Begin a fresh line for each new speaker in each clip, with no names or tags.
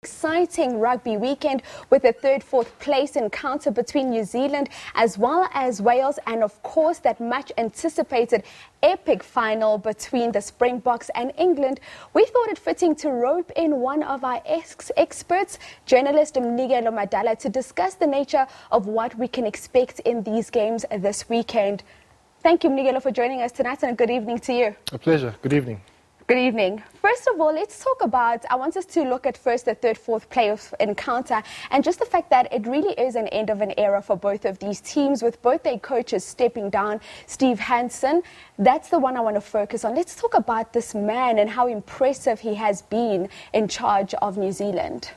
Exciting rugby weekend with a third-fourth place encounter between New Zealand as well as Wales, and of course that much anticipated epic final between the Springboks and England. We thought it fitting to rope in one of our experts, journalist Mnikelo Madala, to discuss the nature of what we can expect in these games this weekend. Thank you, Mnikelo, for joining us tonight, and a good evening to you.
A pleasure. Good evening.
Good evening. First of all, let's talk about, I want us to look at first the third-fourth playoff encounter and just the fact that it really is an end of an era for both of these teams, with both their coaches stepping down. Steve Hansen, that's the one I want to focus on. Let's talk about this man and how impressive he has been in charge of New Zealand.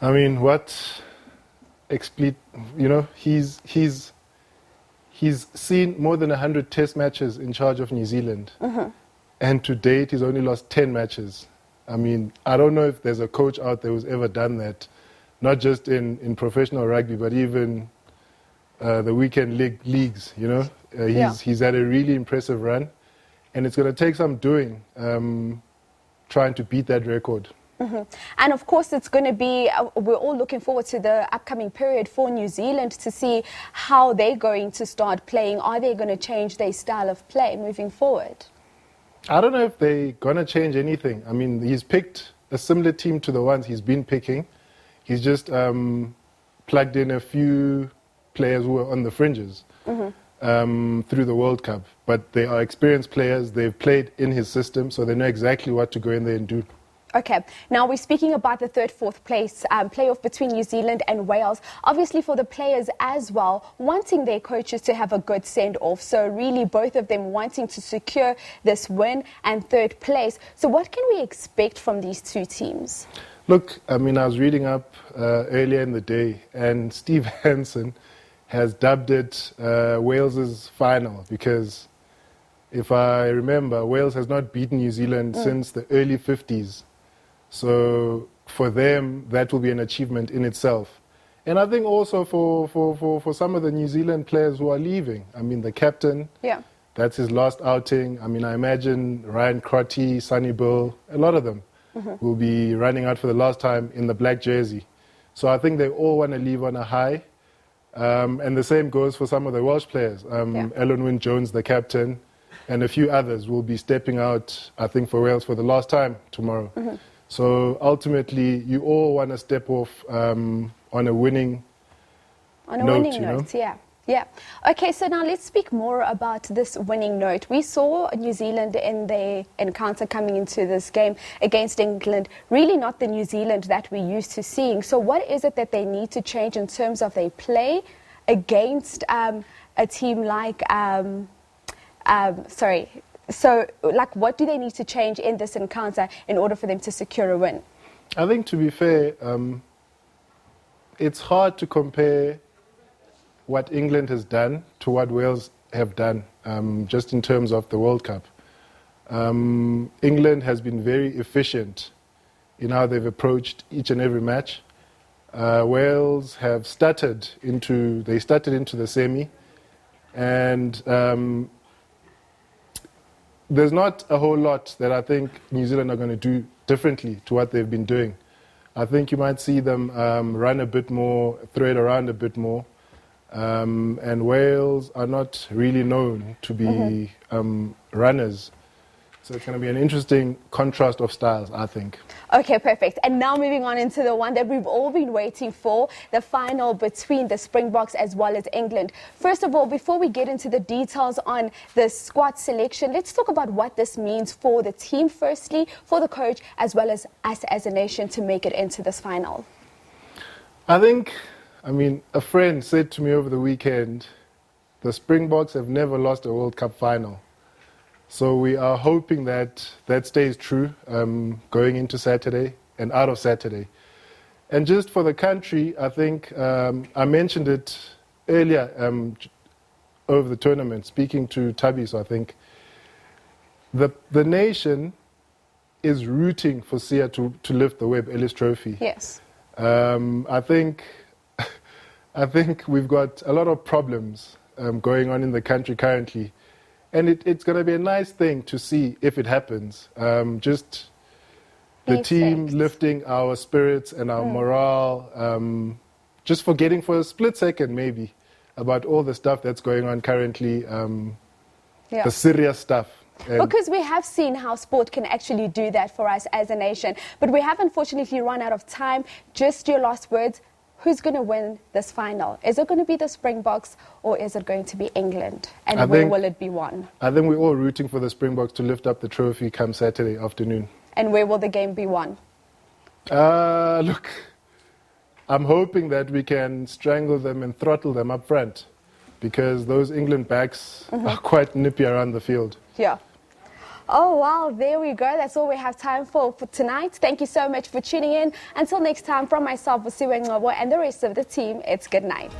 I mean, he's seen more than 100 test matches in charge of New Zealand. Mm-hmm. And to date, he's only lost 10 matches. I mean, I don't know if there's a coach out there who's ever done that, not just in professional rugby, but even the weekend leagues, you know. He's had a really impressive run, and it's going to take some doing trying to beat that record.
Mm-hmm. And of course, it's going to be, we're all looking forward to the upcoming period for New Zealand to see how they're going to start playing. Are they going to change their style of play moving forward?
I don't know if they're going to change anything. I mean, he's picked a similar team to the ones he's been picking. He's just plugged in a few players who are on the fringes through the World Cup. But they are experienced players. They've played in his system, so they know exactly what to go in there and do.
Okay, now we're speaking about the third-fourth place playoff between New Zealand and Wales. Obviously for the players as well, wanting their coaches to have a good send-off. So really both of them wanting to secure this win and third place. So what can we expect from these two teams?
Look, I mean, I was reading up earlier in the day, and Steve Hansen has dubbed it Wales's final, because if I remember, Wales has not beaten New Zealand since the early 50s. So for them, that will be an achievement in itself. And I think also for some of the New Zealand players who are leaving. I mean, the captain, that's his last outing. I mean, I imagine Ryan Crotty, Sonny Bill, a lot of them will be running out for the last time in the black jersey. So I think they all want to leave on a high. And the same goes for some of the Welsh players. Alan Wynne-Jones, the captain, and a few others will be stepping out, I think, for Wales for the last time tomorrow. So ultimately, you all want to step off on a winning note. Yeah. Okay, so now let's speak more about this winning note. We saw New Zealand in their encounter coming into this game against England, really not the New Zealand that we're used to seeing. So what is it that they need to change in terms of their play against a team like, So, what do they need to change in this encounter in order for them to secure a win? I think, to be fair, it's hard to compare what England has done to what Wales have done, just in terms of the World Cup. England has been very efficient in how they've approached each and every match. Wales have started into the semi, and there's not a whole lot that I think New Zealand are going to do differently to what they've been doing. I think you might see them run a bit more, throw it around a bit more. And Wales are not really known to be runners. So it's going to be an interesting contrast of styles, I think.
Okay, perfect. And now moving on into the one that we've all been waiting for, the final between the Springboks as well as England. First of all, before we get into the details on the squad selection, let's talk about what this means for the team firstly, for the coach, as well as us as a nation to make it into this final.
I mean, a friend said to me over the weekend, the Springboks have never lost a World Cup final. So we are hoping that that stays true going into Saturday and out of Saturday. And just for the country, I think I mentioned it earlier over the tournament, speaking to Tabiso, I think. The nation is rooting for Sia to lift the Webb Ellis Trophy.
Yes.
I think we've got a lot of problems going on in the country currently. And it's going to be a nice thing to see if it happens. Just the
Be
team
fixed.
lifting our spirits and our morale, just forgetting for a split second maybe about all the stuff that's going on currently,
Yeah.
the serious stuff. And
Because we have seen how sport can actually do that for us as a nation. But we have unfortunately run out of time. Just your last words. Who's going to win this final? Is it going to be the Springboks or is it going to be England? And where will it be won?
I think we're all rooting for the Springboks to lift up the trophy come Saturday afternoon.
And where will the game be won?
Look, I'm hoping that we can strangle them and throttle them up front, because those England backs are quite nippy around the field.
Yeah. Oh, wow, there we go. That's all we have time for tonight. Thank you so much for tuning in. Until next time, from myself, Wasiwe Ngobo, and the rest of the team, it's good night.